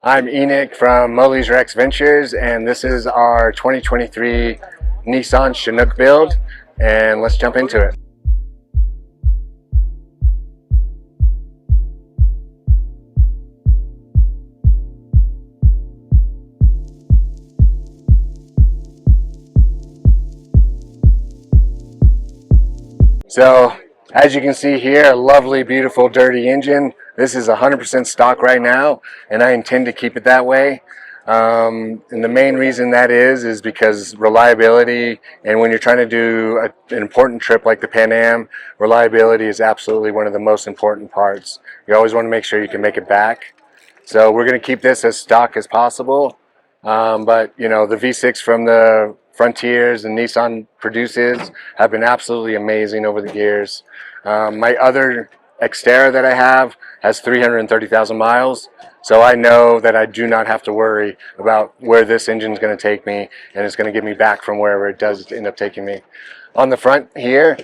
I'm Enoch from MoLeisureXVentures, and this is our 2023 Nissan Chinook build, and let's jump into it. So, as you can see here, a lovely, beautiful, dirty engine. This is 100% stock right now, and I intend to keep it that way. And the main reason that is because reliability, and when you're trying to do an important trip like the Pan Am, reliability is absolutely one of the most important parts. You always want to make sure you can make it back. So we're going to keep this as stock as possible. But you know, the V6 from the Frontiers and Nissan produces have been absolutely amazing over the years. My other Xterra that I have has 330,000 miles, so I know that I do not have to worry about where this engine is going to take me, and it's going to get me back from wherever it does end up taking me. On the front here,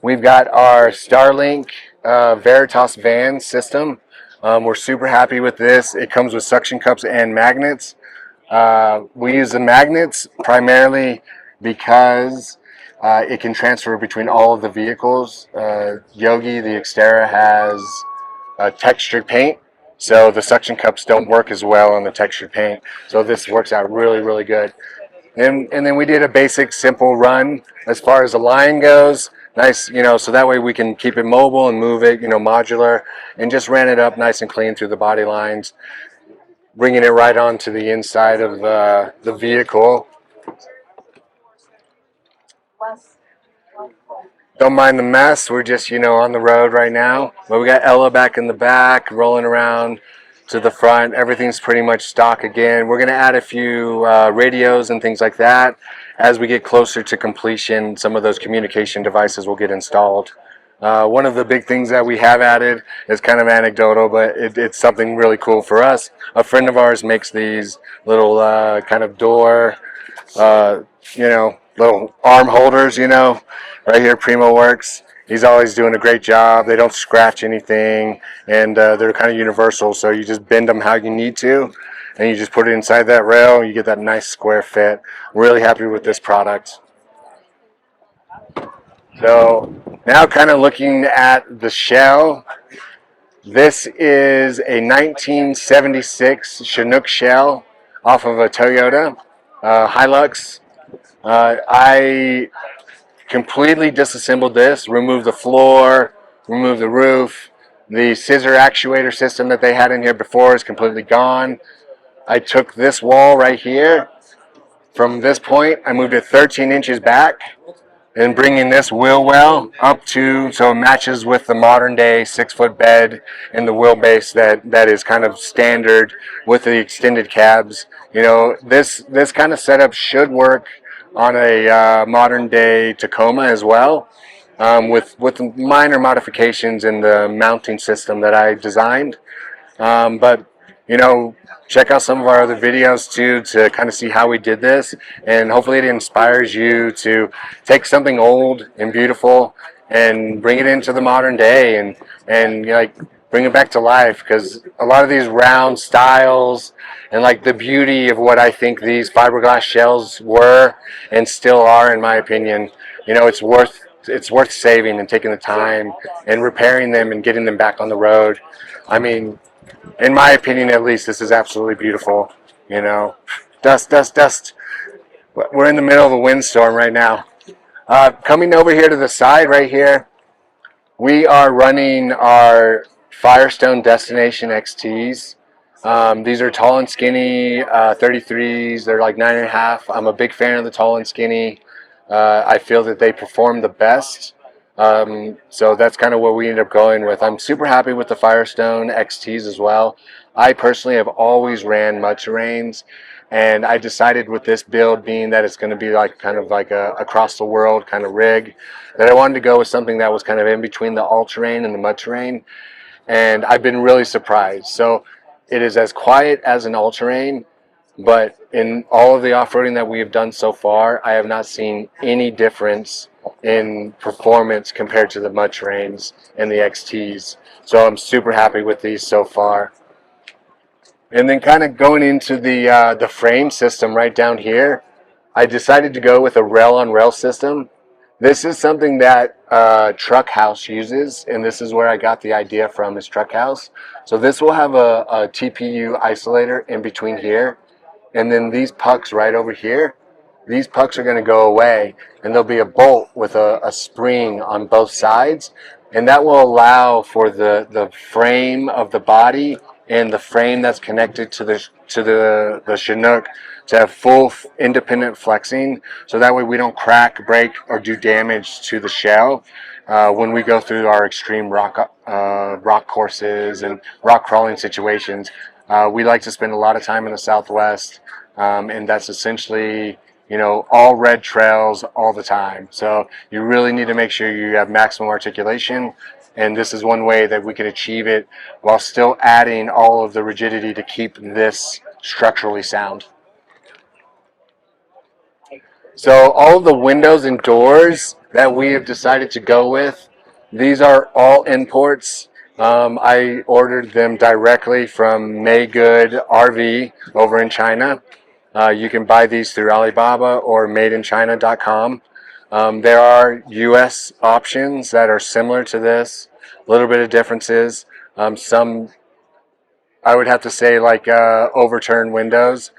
we've got our Starlink Veritas van system. We're super happy with this. It comes with suction cups and magnets. We use the magnets primarily because it can transfer between all of the vehicles. Yogi, the Xterra, has textured paint, so the suction cups don't work as well on the textured paint. So this works out really, really good. And then we did a basic, simple run as far as the line goes. Nice, you know, so that way we can keep it mobile and move it, you know, modular, and just ran it up nice and clean through the body lines, bringing it right onto the inside of the vehicle. Don't mind the mess. We're just, you know, on the road right now. But we got Ella back in the back, rolling around to the front. Everything's pretty much stock again. We're going to add a few radios and things like that. As we get closer to completion, some of those communication devices will get installed. One of the big things that we have added is kind of anecdotal, but it's something really cool for us. A friend of ours makes these little kind of door, you know, little arm holders, you know, right here, Primo Works. He's always doing a great job. They don't scratch anything, and they're kind of universal, so you just bend them how you need to, and you just put it inside that rail, you get that nice square fit. Really happy with this product. So now kind of looking at the shell. This is a 1976 Chinook shell off of a Toyota Hilux. I completely disassembled this, removed the floor, removed the roof. The scissor actuator system that they had in here before is completely gone. I took this wall right here. From this point, I moved it 13 inches back, and bringing this wheel well up to, so it matches with the modern day 6-foot bed and the wheelbase that is kind of standard with the extended cabs. You know, this kind of setup should work on a modern day Tacoma as well, with minor modifications in the mounting system that I designed. But you know, check out some of our other videos too to kind of see how we did this, and hopefully it inspires you to take something old and beautiful and bring it into the modern day, and like bring it back to life, because a lot of these round styles and like the beauty of what I think these fiberglass shells were and still are, in my opinion, you know, it's worth saving and taking the time and repairing them and getting them back on the road. I mean, in my opinion, at least, this is absolutely beautiful. You know, dust, dust, dust. We're in the middle of a windstorm right now. Coming over here to the side right here, we are running our Firestone Destination XTs. These are tall and skinny 33s. They're like 9.5. I'm a big fan of the tall and skinny. I feel that they perform the best. So that's kind of what we end up going with. I'm super happy with the Firestone XTs as well. I personally have always ran mud terrains, and I decided with this build, being that it's going to be like kind of like a across the world kind of rig, that I wanted to go with something that was kind of in between the all-terrain and the mud terrain, and I've been really surprised. So it is as quiet as an all-terrain, but in all of the off-roading that we have done so far, I have not seen any difference in performance compared to the mud terrains and the XTs. So I'm super happy with these so far. And then kind of going into the frame system right down here, I decided to go with a rail-on-rail system. This is something that Truck House uses, and this is where I got the idea from, is Truck House. So this will have a TPU isolator in between here, and then these pucks right over here, these pucks are going to go away, and there'll be a bolt with a spring on both sides, and that will allow for the frame of the body and the frame that's connected to the Chinook to have full independent flexing, so that way we don't crack, break, or do damage to the shell when we go through our extreme rock courses and rock crawling situations. We like to spend a lot of time in the Southwest, and that's essentially, you know, all red trails all the time. So you really need to make sure you have maximum articulation, and this is one way that we can achieve it while still adding all of the rigidity to keep this structurally sound. So all of the windows and doors that we have decided to go with, these are all imports. I ordered them directly from Maygood RV over in China. You can buy these through Alibaba or madeinchina.com. There are US options that are similar to this, a little bit of differences. Some, I would have to say, like overturned windows,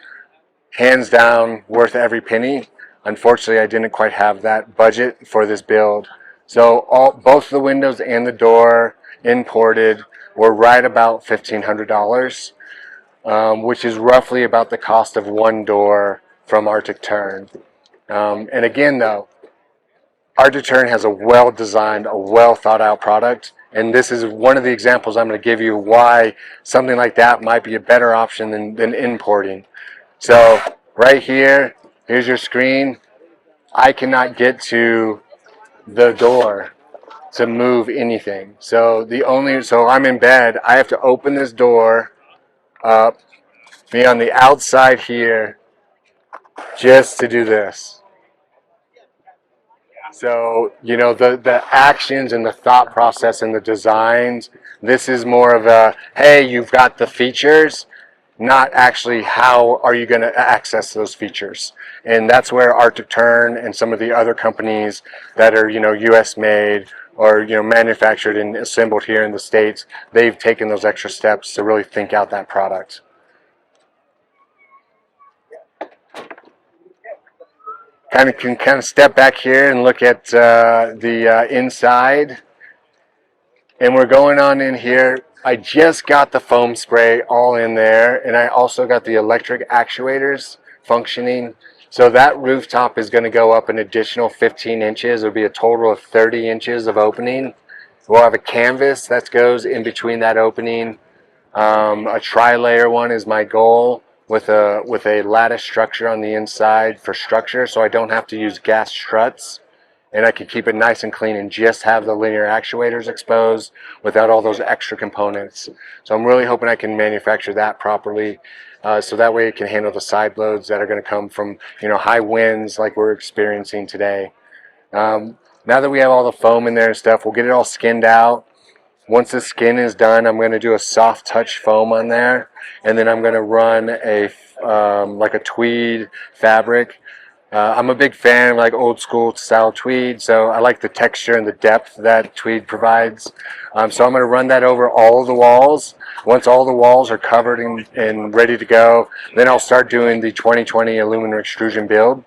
hands down worth every penny. Unfortunately, I didn't quite have that budget for this build. So both the windows and the door imported were right about $1,500. Which is roughly about the cost of one door from Arctic Tern. And again, though, Arctic Tern has a well-designed, a well-thought-out product, and this is one of the examples I'm going to give you why something like that might be a better option than importing. So right here, here's your screen. I cannot get to the door to move anything. So I'm in bed. I have to open this door up, be on the outside here just to do this. So, you know, the actions and the thought process and the designs, this is more of a, hey, you've got the features, not actually how are you going to access those features. And that's where Arctic Tern and some of the other companies that are, you know, US made or, you know, manufactured and assembled here in the States, they've taken those extra steps to really think out that product. Can step back here and look at the inside, and we're going on in here. I just got the foam spray all in there, and I also got the electric actuators functioning. So that rooftop is going to go up an additional 15 inches. It'll be a total of 30 inches of opening. We'll have a canvas that goes in between that opening. A tri-layer one is my goal, with a lattice structure on the inside for structure, so I don't have to use gas struts, and I can keep it nice and clean and just have the linear actuators exposed without all those extra components. So I'm really hoping I can manufacture that properly, so that way it can handle the side loads that are going to come from, you know, high winds like we're experiencing today. Now that we have all the foam in there and stuff, we'll get it all skinned out. Once the skin is done, I'm going to do a soft touch foam on there, and then I'm going to run a like a tweed fabric. I'm a big fan of like old school style tweed, so I like the texture and the depth that tweed provides. So I'm going to run that over all of the walls. Once all the walls are covered and ready to go, then I'll start doing the 2020 aluminum extrusion build.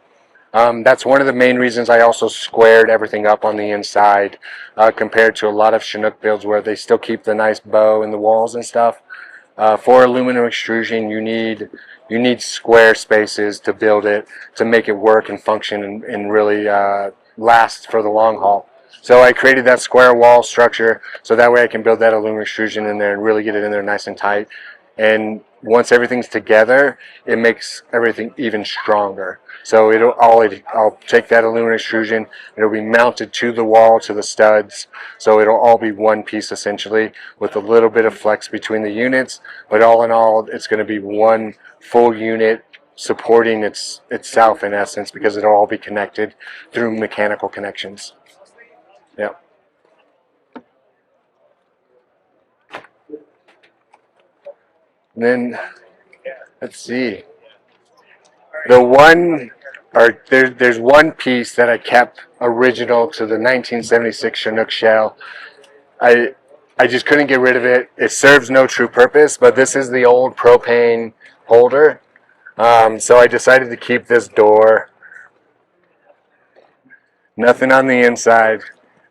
That's one of the main reasons I also squared everything up on the inside, compared to a lot of Chinook builds where they still keep the nice bow in the walls and stuff. For aluminum extrusion, you need square spaces to build it, to make it work and function and really last for the long haul. So I created that square wall structure so that way I can build that aluminum extrusion in there and really get it in there nice and tight. And once everything's together, it makes everything even stronger. So I'll take that aluminum extrusion, it'll be mounted to the wall, to the studs, so it'll all be one piece essentially, with a little bit of flex between the units, but all in all, it's going to be one full unit supporting itself in essence, because it'll all be connected through mechanical connections. Yeah. And then Let's see. The one, or there's one piece that I kept original to the 1976 Chinook shell. I I just couldn't get rid of it. It serves no true purpose, but this is the old propane holder. So I decided to keep this door. Nothing on the inside,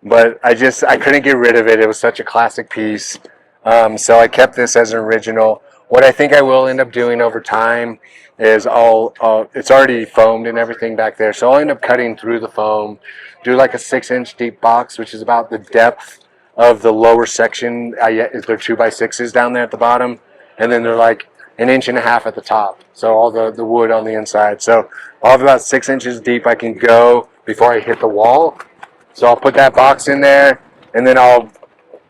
but I couldn't get rid of it. It was such a classic piece. So I kept this as an original. What I think I will end up doing over time is it's already foamed and everything back there, so I'll end up cutting through the foam, do like a 6-inch deep box, which is about the depth of the lower section. They're 2x6s down there at the bottom, and then they're like an inch and a half at the top. So all the wood on the inside. So I'll have about 6 inches deep I can go before I hit the wall. So I'll put that box in there, and then I'll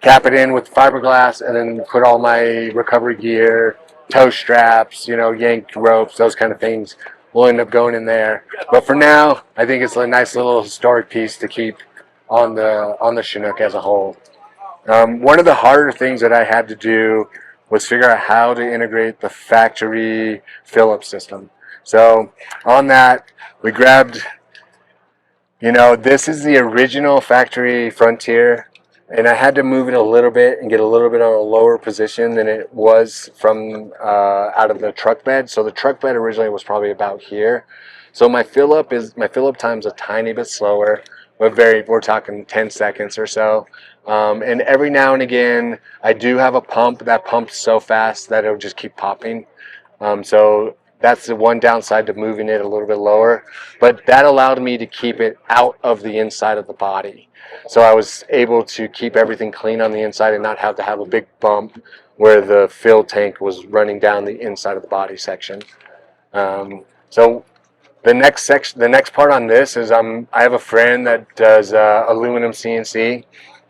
cap it in with fiberglass, and then put all my recovery gear, tow straps, yank ropes, those kind of things will end up going in there. But for now, I think it's a nice little historic piece to keep on the Chinook as a whole. One of the harder things that I had to do was figure out how to integrate the factory fill-up system. So on that, we grabbed, this is the original factory Frontier, and I had to move it a little bit and get a little bit on a lower position than it was from out of the truck bed. So the truck bed originally was probably about here. So my fill-up time's a tiny bit slower. We're talking 10 seconds or so. And every now and again, I do have a pump that pumps so fast that it'll just keep popping. So that's the one downside to moving it a little bit lower. But that allowed me to keep it out of the inside of the body. So I was able to keep everything clean on the inside and not have to have a big bump where the fill tank was running down the inside of the body section. So the next part on this is I have a friend that does aluminum CNC.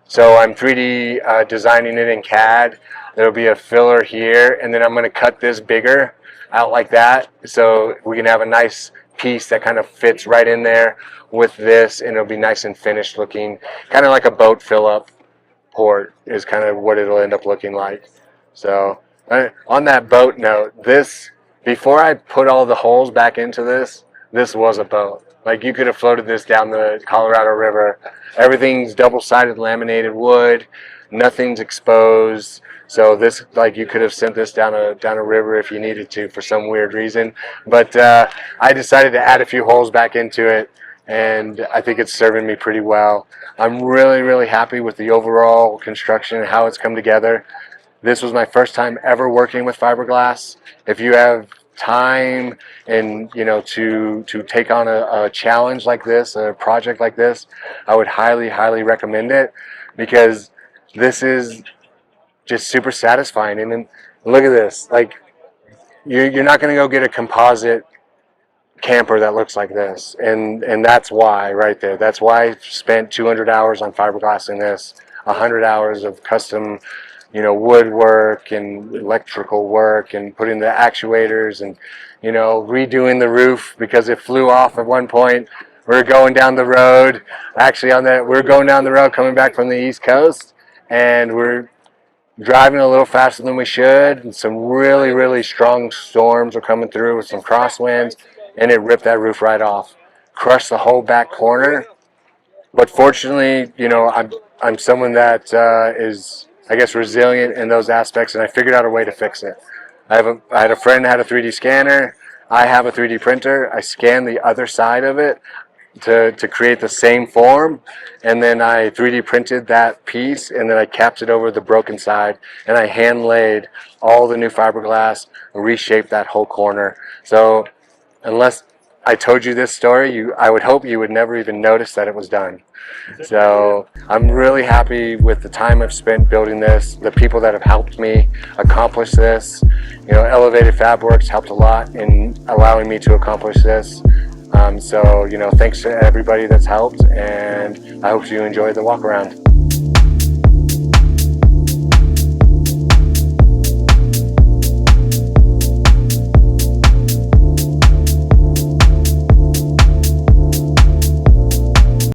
So I'm 3D designing it in CAD. There'll be a filler here, and then I'm going to cut this bigger out like that, so we can have a nice piece that kind of fits right in there with this, and it'll be nice and finished looking, kind of like a boat fill-up port is kind of what it'll end up looking like. So on that boat note, before I put all the holes back into this was a boat. Like, you could have floated this down the Colorado River. Everything's double-sided laminated wood, nothing's exposed. So this, like, you could have sent this down a river if you needed to for some weird reason. But I decided to add a few holes back into it, and I think it's serving me pretty well. I'm really, really happy with the overall construction and how it's come together. This was my first time ever working with fiberglass. If you have time and to take on a challenge like this, a project like this, I would highly recommend it, because this is just super satisfying. And then look at this, like, you're not going to go get a composite camper that looks like this, and that's why right there. That's why I spent 200 hours on fiberglassing this, 100 hours of custom woodwork and electrical work, and putting the actuators, and redoing the roof because it flew off at one point. We're going down the road, we're going down the road coming back from the East Coast, and we're driving a little faster than we should, and some really strong storms are coming through with some crosswinds, and it ripped that roof right off, crushed the whole back corner. But fortunately, I'm someone that is, I guess, resilient in those aspects, and I figured out a way to fix it. I had a friend that had a 3D scanner. I have a 3D printer. I scanned the other side of it to create the same form, and then I 3D printed that piece, and then I capped it over the broken side, and I hand laid all the new fiberglass, reshaped that whole corner. So unless I told you this story, I would hope you would never even notice that it was done. So I'm really happy with the time I've spent building this, the people that have helped me accomplish this. Elevated Fabworks helped a lot in allowing me to accomplish this. So thanks to everybody that's helped, and I hope you enjoy the walk around.